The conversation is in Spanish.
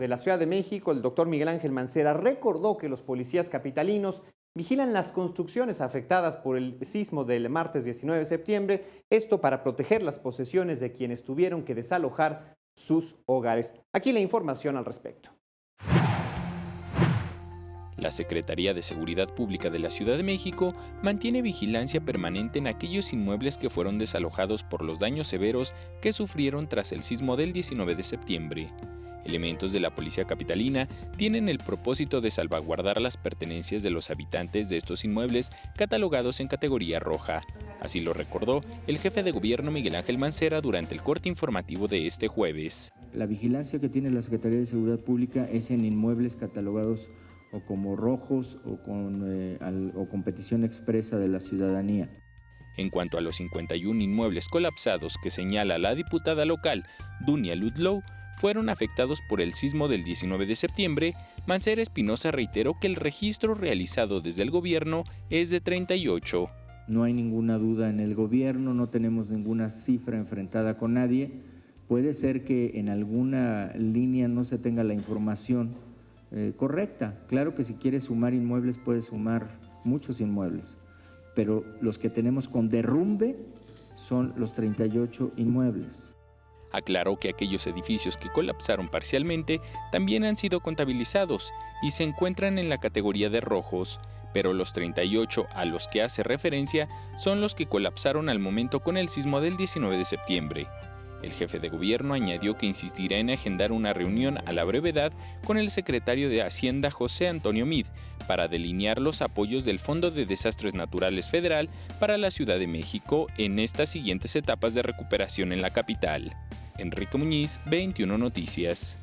de la Ciudad de México, el doctor Miguel Ángel Mancera, recordó que los policías capitalinos vigilan las construcciones afectadas por el sismo del martes 19 de septiembre, esto para proteger las posesiones de quienes tuvieron que desalojar sus hogares. Aquí la información al respecto. La Secretaría de Seguridad Pública de la Ciudad de México mantiene vigilancia permanente en aquellos inmuebles que fueron desalojados por los daños severos que sufrieron tras el sismo del 19 de septiembre. Elementos de la Policía Capitalina tienen el propósito de salvaguardar las pertenencias de los habitantes de estos inmuebles catalogados en categoría roja. Así lo recordó el jefe de gobierno Miguel Ángel Mancera durante el corte informativo de este jueves. La vigilancia que tiene la Secretaría de Seguridad Pública es en inmuebles catalogados o como rojos o con petición expresa de la ciudadanía. En cuanto a los 51 inmuebles colapsados que señala la diputada local, Dunia Ludlow, fueron afectados por el sismo del 19 de septiembre, Mancera Espinosa reiteró que el registro realizado desde el gobierno es de 38. No hay ninguna duda en el gobierno, no tenemos ninguna cifra enfrentada con nadie. Puede ser que en alguna línea no se tenga la información correcta. Claro que si quieres sumar inmuebles, puedes sumar muchos inmuebles, pero los que tenemos con derrumbe son los 38 inmuebles. Aclaró que aquellos edificios que colapsaron parcialmente también han sido contabilizados y se encuentran en la categoría de rojos, pero los 38 a los que hace referencia son los que colapsaron al momento con el sismo del 19 de septiembre. El jefe de gobierno añadió que insistirá en agendar una reunión a la brevedad con el secretario de Hacienda José Antonio Meade para delinear los apoyos del Fondo de Desastres Naturales Federal para la Ciudad de México en estas siguientes etapas de recuperación en la capital. Enrique Muñiz, 21 Noticias.